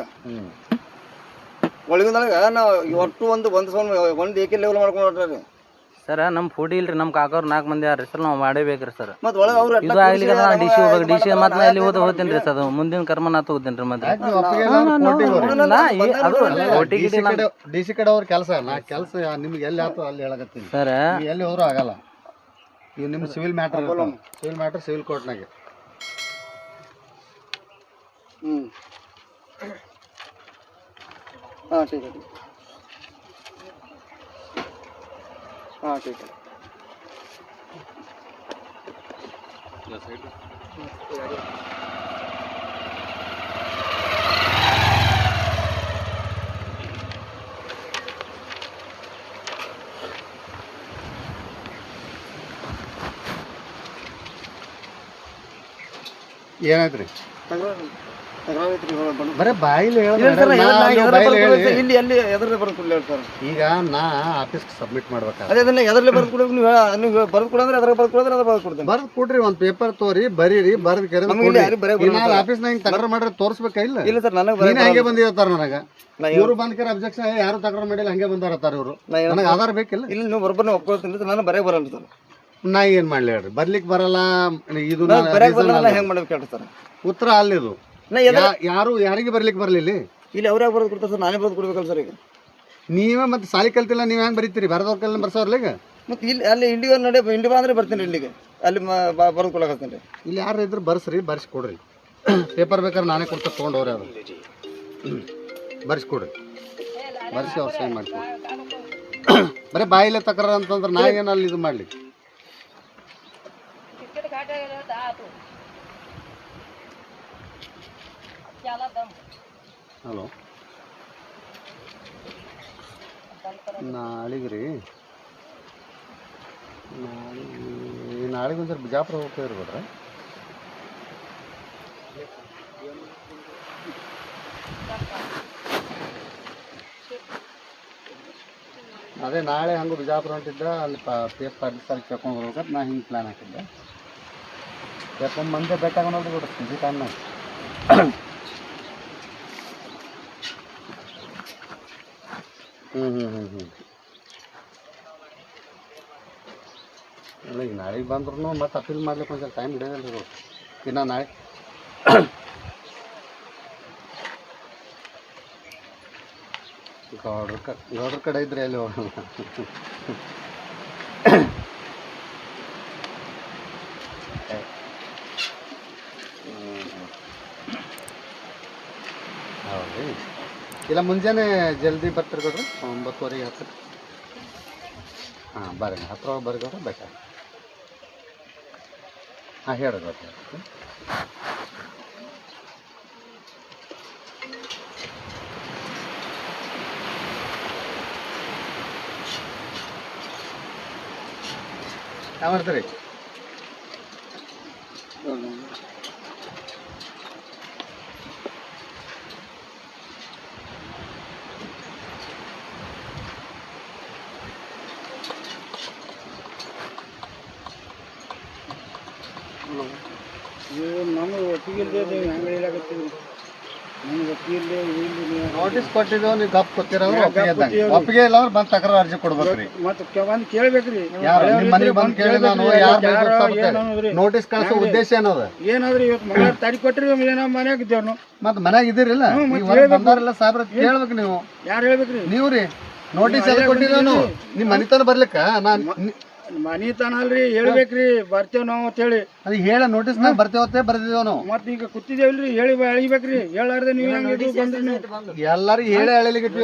ನಾವು ಒಟ್ಟು ಒಂದು ಏಕೆ ಲೆವೆಲ್ ಮಾಡ್ಕೊಂಡ್ರಿ ಸರ್. ನಮ್ಮ ಫೋಟೋ ಇಲ್ರಿ, ನಮ್ಮ ಕಾಕವ್ರು 4 ಮಂದಿ ಯಾರ್ರಿ ಸರ್, ನಾವು ಮಾಡೇಬೇಕ್ರಿ ಸರ್. ಮತ್ತೆ ಒಳಗೆ ಅವ್ರು ಇದು ಆಗ್ಲಿಕ್ಕೆ ಡಿಸಿ ಹೋಗ್ಬೇಕು, ಡಿಸಿ ಮತ್ತೆ ಅಲ್ಲಿ ಹೋಗ್ತೇನೆ ರೀ ಸರ್, ಮುಂದಿನ ಕರ್ಮ ನಾ ತಗೋತೇನೆ ರೀ. ಮತ್ತೆ ಡಿ ಸಿ ಕಡೆ ಅವ್ರ ಕೆಲಸ ನಿಮ್ಗೆ ಎಲ್ಲಿ ಆಯ್ತು ಅಲ್ಲಿ ಹೇಳಕತ್ತೀನಿ ಸರ್. ಎಲ್ಲಿ ಹೋದ್ರೂ ಆಗಲ್ಲ. ಇವ್ ನಿಮ್ ಸಿವಿಲ್ ಮ್ಯಾಟರ್ ಸಿವಿಲ್ ಕೋರ್ಟ್ನಾಗೆ. ಹಾಂ ठीक है, हाँ ठीक है. ಏನಾಯ್ತ್ರಿ? ಬರೇ ಬಾಯಿಲಿ ಇಲ್ಲಿ ಎಲ್ಲಿ ಎದ್ರ ಬರ್ಕೊಡ್ಲಿ ಹೇಳ್ತಾರೆ. ಈಗ ನಾ ಆಫೀಸ್ಗೆ ಸಬ್ಮಿಟ್ ಮಾಡ್ಬೇಕಾದ್ರೆ ಅದೇ ಅದನ್ನ ಎದ್ರಲ್ಲಿ ಬರ್ಕೊಡೋಕೆ ನೀವು ಬರ್ದು ಕೊಡಂದ್ರೆ ಅದ್ರ ಬರ್ದು ಕೊಡೋದ್ರೆ ಅದ್ರ ಬರ್ದು ಕೊಡ್ತೇನೆ. ಬರ್ದು ಕೊಡ್ರಿ, ಒಂದು ಪೇಪರ್ ತೋರಿ ಬರೀರಿ, ಬರ್ದು ಕೆರೆ ಆಫೀಸ್ನಾಗ ಹಿಂಗೆ ತಕರಾರು ಮಾಡ್ರೆ ತೋರಿಸ್ಬೇಕಾ? ಇಲ್ಲ ಇಲ್ಲ ಸರ್, ನನಗೆ ಹಂಗೆ ಬಂದಿರ್ತಾರ ನನಗೆ. ಇವರು ಬಂದ್ಕರ ಅಬ್ಜೆಕ್ಷನ್ ಯಾರು ತಕರಾರು ಮಾಡಿಲ್ಲ, ಹಂಗೆ ಬಂದಾರತ್ತಾರ ಇವರು. ನನಗೆ ಆಧಾರ ಬೇಕಿಲ್ಲ. ಇಲ್ಲ ನೀವು ಬರೋಬ್ಬರ ಒಪ್ಕೊಳ್ತೀನಿ, ನಾನು ಬರೇ ಬರಲ್ಲ ಸರ್. ನಾ ಏನ್ ಮಾಡ್ಲಿ ಹೇಳ್ರಿ, ಬರ್ಲಿಕ್ಕೆ ಬರಲ್ಲ. ಇದು ಹೆಂಗ್ ಮಾಡ್ಬೇಕು ಹೇಳ್ರಿ ಸರ್? ಉತ್ತರ ಅಲ್ಲಿದು ಯಾರು ಯಾರಿಗೆ ಬರ್ಲಿಕ್ಕೆ ಬರ್ಲಿಲ್ಲ. ಇಲ್ಲಿ ಅವ್ರ್ಯಾಗ ಬರೋದು ಕೊಡ್ತಾರೆ ಸರ್, ನಾನೇ ಬರೋದು ಕೊಡ್ಬೇಕಲ್ಲ ಸರ್. ಈಗ ನೀವೇ ಮತ್ತೆ ಸಾಲಿ ಕಲ್ತಿಲ್ಲ, ನೀವ್ ಹೆಂಗ್ ಬರೀತೀರಿ? ಬರದವ್ರ ಕಲ್ಲ ಬರ್ಸೋರ್ಲ. ಈಗ ಮತ್ತೆ ಇಲ್ಲಿ ಅಲ್ಲಿ ಇಂಡಿಗೆ ಇಂಡಿ ಬಾ ಅಂದ್ರೆ ಬರ್ತೀನಿ, ಇಲ್ಲಿಗೆ ಅಲ್ಲಿ ಬರೋದು ಕೊಡಕತ್ತೀನಿ ರೀ. ಇಲ್ಲಿ ಯಾರು ಇದ್ರು ಬರ್ಸ್ರಿ, ಬರ್ಸಿಕೊಡ್ರಿ. ಪೇಪರ್ ಬೇಕಾದ್ರೆ ನಾನೇ ಕೊಡ್ತಾ ತೊಗೊಂಡವ್ರಿ, ಅದು ಬರ್ಸಿಕೊಡ್ರಿ, ಬರ್ಸಿ ಅವ್ರು ಸೈನ್ ಮಾಡ್ಕೊಡ್ರಿ. ಬರೀ ಬಾಯಿಲೆ ತಕರಾರ ಅಂತಂದ್ರೆ ನಾ ಏನು ಅಲ್ಲಿ ಇದು ಮಾಡ್ಲಿ? ಹಲೋ ನಾಳೆಗೆ ರೀ ನಾಳೆಗೆ ಒಂದು ಸ್ವಲ್ಪ ಬಿಜಾಪುರ ಹೋಗ್ತಿದ್ರು ಬಿಡ್ರಿ. ಅದೇ ನಾಳೆ ಹಂಗೆ ಬಿಜಾಪುರ ಹೊಂಟಿದ್ದ ಅಲ್ಲಿ ಪೇಪರ್ ಸಲ ಕೇಳ್ಕೊಂಡು ಬರ್ಬೇಕಂತ ನಾ ಹಿಂಗೆ ಪ್ಲ್ಯಾನ್ ಹಾಕಿದ್ದೆ. ಕೇಳ್ಕೊಂಡು ಮಂದೆ ಬೇಕಾಗೋದು ಬಿಡ್ರಿ ಸಂಜೆ ಟೈಮ್ನಾಗ. ಇಲ್ಲ ಈಗ ನಾಳೆಗೆ ಬಂದ್ರೂ ಮತ್ತೆ ಅಪೀಲ್ ಮಾಡ್ಲಿಕ್ಕೆ ಒಂದು ಸ್ವಲ್ಪ ಟೈಮ್ ಹಿಡಿಯೋದಿಲ್ಲ ರೀ ಇನ್ನು ನಾಳೆ. ಗೌಡ್ರ ಕಡೆ ಇದ್ರೆ ಎಲ್ಲಿ ಹೋಗೋಣ. ಹೌದು ಇಲ್ಲ ಮುಂಜಾನೆ ಜಲ್ದಿ ಬರ್ತೀರಿ ಗೌಡ್ರಿ 9:30 10. ಹಾಂ ಬರ್ರಿ 10 ಬರ್ರಿ ಗೌಡ್ರಿ ಬೇಕಾ. ಹಾಂ ಹೇಳಿ ಗೌಡ್ರಿ. ಯಾವ ಮಾಡ್ತೀರಿ? ನಮಗೆ ಒಪ್ಪಿಗೆ ಇಲ್ಲದೆ ಹೆಂಗೆ ಹೇಳಾಕತ್ತೀವಿ. ನಮ್ಗೆ ಒಪ್ಪಿಗೆ ಇಲ್ಲದೆ ನೋಟಿಸ್ ಕೊಟ್ಟಿದ್ದೇವೆ, ನೀವು ಗಪ್ ಕೊಟ್ಟಿರೋರು ಒಪ್ಪಿಗೆ ಇಲ್ಲ ಅಂದ್ರೆ ಬಂದು ತಕರಾರು ಅರ್ಜಿ ಕೊಡ್ಬೇಕ್ರಿ. ಮತ್ತೆ ಬಂದು ಕೇಳ್ಬೇಕ್ರಿ. ಯಾರು ನಿಮ್ಮ ಮನೆಗೆ ಬಂದು ಕೇಳಿ ನಾನು ಯಾರು ನೋಟಿಸ್ ಕಳಿಸೋ ಉದ್ದೇಶ ಏನದ? ಏನಾದ್ರಿ ಇವತ್ತು ಮನೆ ತಾರೀಕು ಕೊಟ್ರಿ ಏನೋ ಮನ್ಯಾಗ ಇದ್ದೇವ್ನು. ಮತ್ತೆ ಮನ್ಯಾಗ ಇದ್ದೀರಿಲ್ಲ ಬಂದಾರಲ್ಲ ಸಾಬ್ರ ಕೇಳ್ಬೇಕು ನೀವು. ಯಾರು ಹೇಳ್ಬೇಕ್ರಿ? ನೀವು ರೀ ನೋಟಿಸ್ ಎಲ್ಲ ಕೊಟ್ಟಿದ್ದೇನು ನಿಮ್ಮ ಮನಿತನ ಬರ್ಲಿಕ್ಕ ನಾನು ಮನಿತನ ಅಲ್ರಿ ಹೇಳ್ಬೇಕ್ರಿ ಬರ್ತೇವ್ ನಾವು ಅಂತ ಹೇಳಿ. ಅದು ಹೇಳ ನೋಟಿಸ್ನಾಗ ಬರ್ತೇವತ್ತೆ ಬರ್ದಿದ್ದೇವ್ ನಾವು. ಮತ್ತೆ ಈಗ ಕೂತಿದ್ದೇವಲ್ರಿ ಹೇಳಿ ಎಳಿಬೇಕ್ರಿ. ಹೇಳಾರ್ದೆ ನೀವು ಹೆಂಗ್ ಇದು ಬಂದ್ರಿ ನೀವು? ಎಲ್ಲಾರಿಗೆ ಹೇಳಿ ಎಳಿಲಿಕ್ಕೆ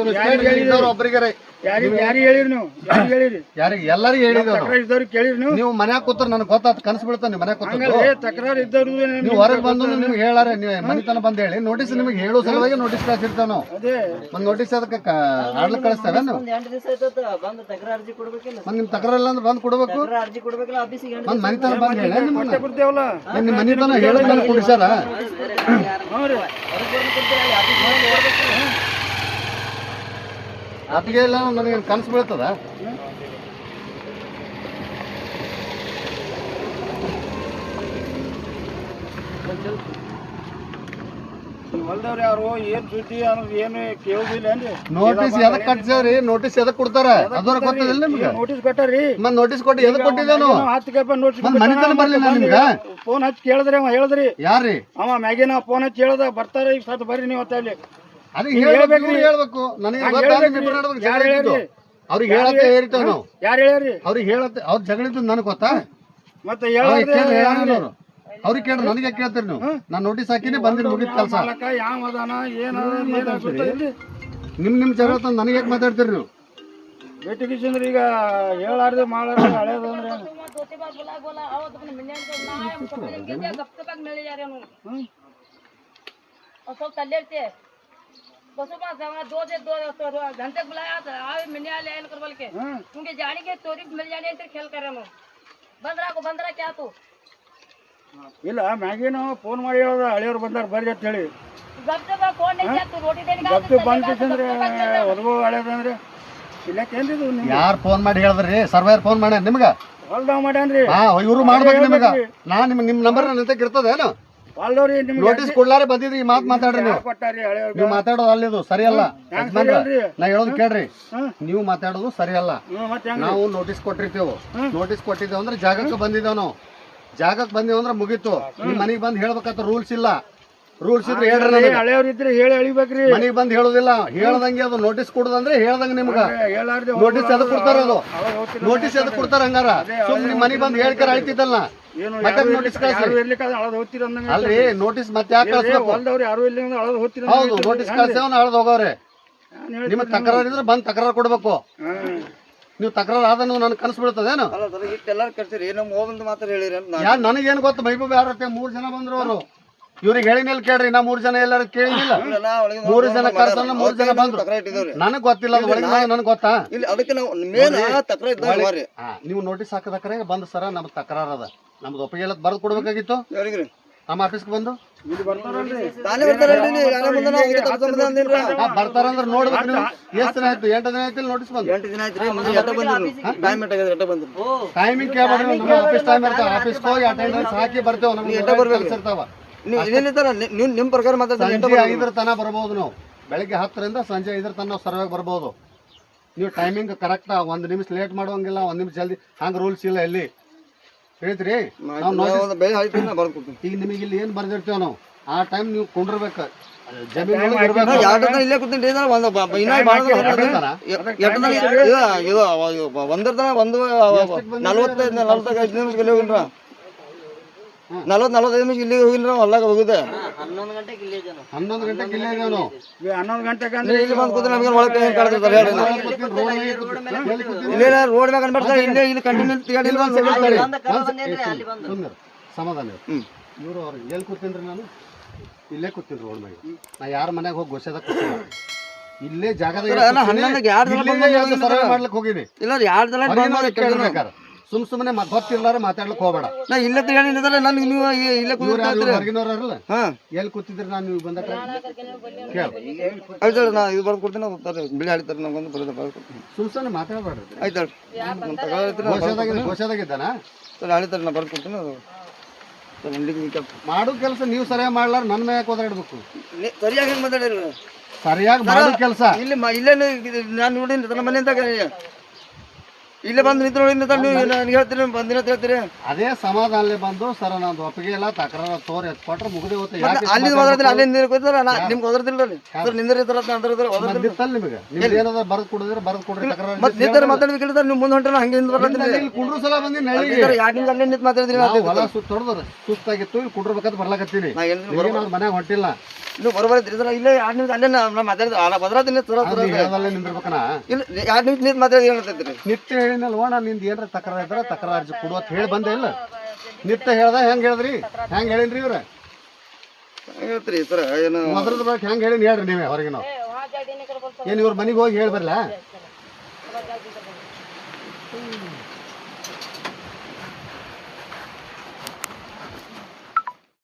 ಒಬ್ಬರಿಗೆ ಯಾರಿಗೆ ಹೇಳಿರಿ ನೀವು? ಯಾರಿಗೆ ಹೇಳಿರಿ? ಯಾರಿಗೆ ಎಲ್ಲರಿಗೂ ಹೇಳಿದ್ದೇವೆ ತಕರಾರು ಇದ್ದವ್ರಿಗೆ ಕೇಳಿರಿ ನೀವು? ನೀವು ಮನ್ಯಾಗ ಕೂತ್ರ ನನಗೆ ಗೊತ್ತಾತ ಕನಸು ಬೀಳ್ತಾನೆ ನೀವು ಮನ್ಯಾಗ ಕೂತ್ರ ತಕರಾರು ಇದ್ದವ್ರು ನೀವು ಹೊರಗೆ ಬಂದು ನಿಮ್ಗೆ ಹೇಳಾರೆ ನೀವು ಮನಿತನ ಬಂದು ಹೇಳಿ ನೋಟಿಸ್ ನಿಮಗೆ ಹೇಳೋ ಸಲುವಾಗಿ ನೋಟಿಸ್ ಕಳಿಸಿರ್ತೇವೆ ನಾವು. ಅದೇ ಒಂದು ನೋಟಿಸ್ ಅದಕ್ಕೆ ಆಡ್ಲಿಕ್ಕೆ ಕಳಿಸ್ತೇವೆ ನಾವು. ಮತ್ತೆ ನಿಮ್ಮ ತಕರಾರು ಇಲ್ಲ ಅಂದ್ರೆ ಬಂದು ಕೊಡ್ಬೇಕು. ಒಂದು ಮನಿತನ ಬಂದು ಹೇಳಿ ನಿಮ್ಮನ್ನ ಕೊಡ್ತೇವಲ್ಲ ನಿಮ್ಮ ಮನಿತನ ಹೇಳೋದನ್ನ ಕುಡಿಸಾರ ಅತಿಗೆ ಇಲ್ಲ ನನಗೆ ಕನಸು ಬೀಳ್ತದ. ಹೊಲ್ದವ್ರು ಯಾರು ಏನ್ ಸುದ್ದಿ ಅನ್ನೋದು ಏನು ಕೇಳುದಿಲ್ಲ ಏನ್ರಿ? ನೋಟಿಸ್ ಎದಕ್ ಕಟ್ಸ್ಯಾವ್ರಿ? ನೋಟಿಸ್ ಎದಕ್ ಕೊಡ್ತಾರ ಅದರ ಗೊತ್ತದಿಲ್ಲ ನಿಮ್ಗೆ? ನೋಟಿಸ್ ಕೊಟ್ಟಾರಿ. ಮತ್ತೆ ನೋಟಿಸ್ ಕೊಟ್ಟು ಎದಕ್ ಕೊಟ್ಟಿದ್ದೇನು? 10 ರೂಪಾಯಿ ನೋಟಿಸ್ ಮನಿತನ ಬರ್ಲಿಲ್ಲ ನಿಮ್ಗ? ಫೋನ್ ಹಚ್ಚಿ ಕೇಳಿದ್ರಿ ಅವ ಹೇಳಿದ್ರಿ. ಯಾರ್ರಿ ಅವ ಮ್ಯಾಗಿನ ಫೋನ್ ಹಚ್ಚಿ ಹೇಳ್ದ ಬರ್ತಾರ ಈಗ ಸತ್ ಬರ್ರಿ ನೀವು ಅಂತ ಹೇಳಿ. ಅದಕ್ಕೆ ಹೇಳ್ಬೇಕು ನನಗೆ ಅವ್ರಿಗೆ ಹೇಳತ್ತೆ ಹೇರಿತಾವ ನಾವು. ಯಾರು ಹೇಳ್ರಿ? ಅವ್ರಿಗೆ ಹೇಳತ್ತೆ ಅವ್ರ ಜಗಳಿದ್ದು ನನಗೆ ಗೊತ್ತಾ? ಮತ್ತೆ ಅವ್ರಿಗೆ ಕೇಳ್ರಿ ನನಗೆ ಕೇಳ್ತೀರಿ ನೀವು? ನಾನು ನೋಟಿಸ್ ಹಾಕಿನಿ ಬಂದಿನಿ ಮುಗಿದ ಕೆಲಸ. ಯಾವ ಅದಾನ ಏನಾದ್ರಿ ನಿಮ್ ಜಗಳ ತಂದು ನನಗೆ ಯಾಕೆ ಮಾತಾಡ್ತೀರಿ ನೀವು? ಬೇಟಿಗಿಸಂದ್ರೆ ಈಗ ಹೇಳಾರ್ದೆ ಮಾಡಾರ್ದೆ ಹಳೇದಂದ್ರೆ बसों 2 घंटे बुलाया था आवे मिलने वाले आयल कर बोल के क्योंकि जाने के चोरी मिल जाने तो खेल कर रहा बंदरा क्या तू ಇಲ್ಲ ಮ್ಯಾಗಿನ ಫೋನ್ ಮಾಡಿ ಹೇಳೋದ ಹಳೆಯವ್ರು ಬಂದಾರ ಬರ್ರಿ ಅಂತ ಹೇಳಿ. ಗಪ್ತು ಬಂದ್ರೆ ಒದಗೋ ಹಳೇದಂದ್ರೆ ಇಲ್ಲಕ್ಕೇನ್ರಿ? ಯಾರು ಫೋನ್ ಮಾಡಿ ಹೇಳಿದ್ರಿ? ಸರ್ವೇರ್ ಫೋನ್ ಮಾಡ್ಯಾರ ನಿಮ್ಗ? ಹೊಲ್ದಾವ್ ಮಾಡ್ಯಾನ್ರಿ. ಇವ್ರು ಮಾಡ್ಬೇಕು ನಿಮ್ಗ. ನಿಮ್ ನಂಬರ್ ನನ್ನ ಹತ್ರ ಇರ್ತದೇನು? ನೋಟಿಸ್ ಕೊಡ್ಲಾರೆ ಬಂದಿದ್ರಿ ಈ ಮಾತು ಮಾತಾಡ್ರಿ ನೀವು. ನೀವು ಮಾತಾಡೋದು ಅಲ್ಲಿದು ಸರಿಯಲ್ಲ. ನಾ ಹೇಳೋದು ಕೇಳ್ರಿ, ನೀವು ಮಾತಾಡೋದು ಸರಿಯಲ್ಲ. ನಾವು ನೋಟಿಸ್ ಕೊಟ್ಟಿರ್ತೇವೆ. ನೋಟಿಸ್ ಕೊಟ್ಟಿದ್ದೇವೆ ಅಂದ್ರೆ ಜಾಗಕ್ಕೆ ಬಂದಿದ್ದೇವೆ ನಾವು. ಜಾಗಕ್ಕೆ ಬಂದೇವ್ ಅಂದ್ರೆ ಮುಗೀತು. ನಿಮ್ ಮನೆಗೆ ಬಂದು ಹೇಳ್ಬೇಕಂತ ರೂಲ್ಸ್ ಇಲ್ಲ. ರೂಲ್ಸ್ ಇದ್ರೆ ಹೇಳ್ರಿ. ಹಳೆಯವ್ರಿದ್ರೆ ಹೇಳಿ ಎಳಿಬೇಕ್ರಿ. ಮನೆಗೆ ಬಂದು ಹೇಳೋದಿಲ್ಲ. ಹೇಳ್ದಂಗೆ ಅದು ನೋಟಿಸ್ ಕೊಡೋದಂದ್ರೆ ಹೇಳ್ದಂಗೆ ನಿಮ್ಗ ನೋಟಿಸ್ ಎದಕ್ ಕೊಡ್ತಾರ? ಅದು ನೋಟಿಸ್ ಎದಕ್ ಕೊಡ್ತಾರ? ಹಂಗಾರ ಸುಮ್ ನಿಮ್ ಮನೆಗೆ ಬಂದು ಹೇಳ್ಕರ ಅಳ್ತಿದ್ದಲ್ಲ ಮತ್ತೆ ನೋಟಿಸ್ ಕಳ್ಸಿ. ಅಲ್ರಿ ನೋಟಿಸ್ ಮತ್ತೆ ಯಾಕೆ ಕಳ್ಸ್ಬೇಕು? ಹೌದು ನೋಟಿಸ್ ಕಳ್ಸೇವ್ ಅಳದ್ ಹೋಗವ್ರೆ. ನಿಮ್ ತಕರಾರು ಇದ್ರೆ ಬಂದ್ ತಕರಾರು ಕೊಡ್ಬೇಕು. ನೀವು ತಕರಾರು ಆದ ನನ್ಗೆ ಕನಸು ಬೀಳ್ತದೇನು? ಎಲ್ಲಾರು ಕರ್ಸಿರಿ ನಮ್ಮ ಹೋಗಂತ ಮಾತ್ರ ಹೇಳಿರಿ. ಯಾರು ನನಗೇನು ಗೊತ್ತು? ಮೈಬೂಬ್ ಯಾರತ್ತೆ 3 ಜನ ಬಂದ್ರು ಅವರು ಇವ್ರಿಗೆ ಹೇಳಿನಿಲ್ಲ ಕೇಳ್ರಿ ನಾ 3 ಜನ ಎಲ್ಲಾರು ಕೇಳಿನಿಲ್ಲ 3 ಜನ ಕರ್ಸಲ್ಲ 3 ಜನ ಬಂದ್ರು ನನಗ್ ಗೊತ್ತಿಲ್ಲ ಅದು ಒಳಗೆ ನನಗೆ ಗೊತ್ತಾ ನೀವು ನೋಟಿಸ್ ಹಾಕದಕ್ರೆ ಬಂದ್ ಸರ ನಮ್ದು ತಕರಾರ ಅದ ನಮ್ದು ಒಪ್ಪಿಗೆ ಎಲ್ಲ ಬರ್ದು ಕೊಡ್ಬೇಕಾಗಿತ್ತು ನಮ್ಮ ಆಫೀಸ್ಗೆ ಬಂದು ಬರ್ತಾರಂದ್ರೆ ನೋಡ್ಬೇಕು ನೀವು ಎಷ್ಟು ದಿನ ಆಯ್ತು 8 ದಿನ ಆಯ್ತು ನೋಟಿಸ್ ಬಂದು ಟೈಮಿಂಗ್ ಕೇಳ್ಬೇಡ್ರಿ ನಮ್ಮ ಆಫೀಸ್ ಟೈಮ್ ಇರ್ತಾವ ಆಫೀಸ್ಗೆ ಹೋಗಿ ಅಟೆಂಡೆನ್ಸ್ ಹಾಕಿ ಬರ್ತೇವೆ ನಮ್ಗೆ ಇರ್ತಾವ ನಿಮ್ ಪ್ರಕಾರ ಸಂಜೆ 5 ತನ ಬರ್ಬೋದು ನಾವು ಬೆಳಗ್ಗೆ 10ರಿಂದ ಸಂಜೆ 5 ತನ ನಾವು ಸರ್ವೆಗೆ ಬರ್ಬೋದು ನೀವು ಟೈಮಿಂಗ್ ಕರೆಕ್ಟ್ 1 ನಿಮಿಷ ಲೇಟ್ ಮಾಡುವಂಗಿಲ್ಲ 1 ನಿಮಿಷ ಜಲ್ದಿ ಹಂಗೆ ರೂಲ್ಸ್ ಇಲ್ಲ ಎಲ್ಲಿ ಹೇಳ್ತೀರಿ ಈಗ ನಿಮಗೆ ಇಲ್ಲಿ ಏನು ಬರ್ದಿರ್ತೇವೆ ನಾವು ಆ ಟೈಮ್ ನೀವು ಕುಂಡಿರ್ಬೇಕು ಜಮೀನು ಇಲ್ಲೇ ಕೂತೀನಿ ಒಂದರ ತನ 45 ನಿಮಿಷ ಹೋಗಿನ್ರ 45 ನಿಮಿಷ ಇಲ್ಲಿ ಹೋಗಿನ್ರ ಹೊಲ್ಲಾಗ ಹೋಗುದೆ 11 ಗಂಟೆಗೆ ಇಲ್ಲೇ ಇದ್ದೇವೆ ನಾವು 11 ಗಂಟೆಗೆ ಇಲ್ಲಿ ಬಂದು ಕೂತ್ರೆ ನಮಗೆ ಒಳಗೆ ಏನು ಕಾಡ್ತಿರ್ತಾರೆ ಹೇಳಿ ಇಲ್ಲೇ ರೋಡ್ ಮ್ಯಾಗ ಅನ್ಬರ್ತಾರೆ ಇಲ್ಲೇ ಇಲ್ಲಿ ಕಂಟಿನ್ಯೂ ಸಮಾಧಾನ ಇವರು ಅವ್ರಿಗೆ ಎಲ್ಲಿ ಕೂತೀನ್ರಿ ನಾನು ಇಲ್ಲೇ ಕೂತೀನಿ ರೋಡ್ ಮ್ಯಾಗ ನಾ ಯಾರ ಮನೆಗೆ ಹೋಗಿ ಗೊಸದ ಇಲ್ಲೇ ಜಾಗದಾಗ ಸರ್ವೆ ಮಾಡ್ಲಿಕ್ಕೆ ಹೋಗಿನಿ ಇಲ್ಲ 2 ಜನ ಸುಮ್ಮನೆ ಗೊತ್ತಿರ್ಲಾರ ಮಾತಾಡ್ಲಿಕ್ಕೆ ಹೋಗ್ಬೇಡ ನಾ ಇಲ್ಲೇ ತಿರ್ಗಾಡಿದ್ರೆ ನನಗೆ ನೀವು ಇಲ್ಲೇ ಹೊರಗಿನವ್ರಲ್ಲ ಎಲ್ಲಿ ಕೂತಿದ್ರಿ ನಾನು ನೀವು ಬಂದ ಆಯ್ತು ನಾ ಇದು ಬರ್ದು ಕೊಡ್ತೀನಿ ಹೋಗ್ತಾರೆ ಬಿಳಿ ಹಾಡ್ತಾರೆ ನಮ್ಗೊಂದು ಬರ್ಕೊಡ್ತೀನಿ ಸುಮ್ಮನೆ ಮಾತಾಡ್ಬೇಡ್ರಿ ಆಯ್ತು ಘೋಷದಾಗಿದ್ದಾನ ಸರ್ ಹಾಡಿತಾರೆ ನಾ ಬರ್ದು ಕೊಡ್ತೀನಿ ಮಾಡೋ ಕೆಲಸ ನೀವು ಸರಿಯಾಗಿ ಮಾಡ್ಲಾರ ನನ್ನ ಮ್ಯಾಗ ಓದಾಡ್ಬೇಕು ಸರಿಯಾಗಿ ಹೆಂಗೆ ಮಾತಾಡಿರಿ ಸರಿಯಾಗಿ ಮಾಡೋ ಕೆಲಸ ಇಲ್ಲಿ ಇಲ್ಲೇ ನಾನು ನೋಡಿನಿ ನನ್ನ ಮನೆಯಿಂದ ಇಲ್ಲೇ ಬಂದು ನಿಂತು ನೋಡಿ ನೀವು ಹೇಳ್ತೀರಿ ಬಂದಿನ ಹೇಳ್ತೀರಿ ಅದೇ ಸಮಾಧಾನಲೆ ಬಂದು ಸರ ನಂದು ಒಪ್ಪಿಗೆ ಇಲ್ಲ ತಕರಾರ ತೋರಿ ಕೊಟ್ರೆ ಮುಗಿದೇ ಹೋಗ್ತದೆ ಅಲ್ಲಿ ಹೋದ್ರೆ ಅಲ್ಲಿ ಕೂತಾರ ನಿಮ್ಗೆ ಹೋದ್ರದಿಲ್ಲ ಸರ್ ನಿಂದಿರ್ತಾರ ನಿಮಗೆ ನಿಮ್ಗೆ ಏನಾದ್ರು ಬರೆದು ಕೊಡಿದ್ರೆ ಬರೆದು ಕೊಡ್ರಿ ತಕರಾರು ಮತ್ತೆ ನಿಂತರ ಮಾತಾಡ್ಬೇಕಿಲ್ಲ ನೀವು ಮುಂದೆ ಹೊಂಟ್ರೆ ಹಂಗೆ ಹಿಂದೆ ಬರ್ತೀನಿ ಕುಂಡ್ರು ಸಲ ಬಂದಿನಿ ಯಾಕೆ ನಿಮ್ಗೆ ಅಲ್ಲೇ ನಿಂತು ಮಾತಾಡಿದ್ರಿ ಹೊಲ ತೊಡ್ದ್ರೆ ಸುಸ್ತಾಗಿತ್ತು ಇಲ್ಲಿ ಕುಂಡ್ರಬೇಕಾದ್ರೆ ಬರ್ಲಾಕತ್ತೀನಿ ಮನ್ಯಾಗ ಹೊಂಟಿಲ್ಲ ನೀವು ಬರೋಬರಿದ್ರಿ ಸರ್ ಇಲ್ಲೇ 2 ನಿಮಿಷ ಅಲ್ಲೇ ನಾ ಮಾತಾಡಿದ್ರೆ ಬದ್ರಾತೀನಿ ನಿಂದಿರ್ಬೇಕನ ಇಲ್ಲ 2 ನಿಮಿಷ ನಿಂತು ಮಾತಾಡಿ ಹೇಳ್ತೈತ್ರಿ ನಿತ್ಯ ಹೇಳಿನಲ್ಲ ಓಣ ನಿಂದ ಏನ್ರ ತಕರಾರ ಇದ್ರೆ ತಕರಾರು ಅರ್ಜಿ ಕೊಡು ಅಂತ ಹೇಳಿ ಬಂದೆ ಇಲ್ಲ ನಿತ್ಯ ಹೇಳ್ದ ಹೆಂಗ್ ಹೇಳಿದ್ರಿ ಹೆಂಗ್ ಹೇಳಿನ್ರಿ ಇವ್ರ ಹೇಳ್ತೀರಿ ಸರ್ ಏನು ಮೊದಲದ ಬಗ್ಗೆ ಹೆಂಗ್ ಹೇಳಿನಿ ಹೇಳ್ರಿ ನೀವೇ ಹೊರಗೆ ನಾವು ಏನ್ ಇವ್ರ ಮನೆಗೆ ಹೋಗಿ ಹೇಳಿ ಬರ್ಲಾ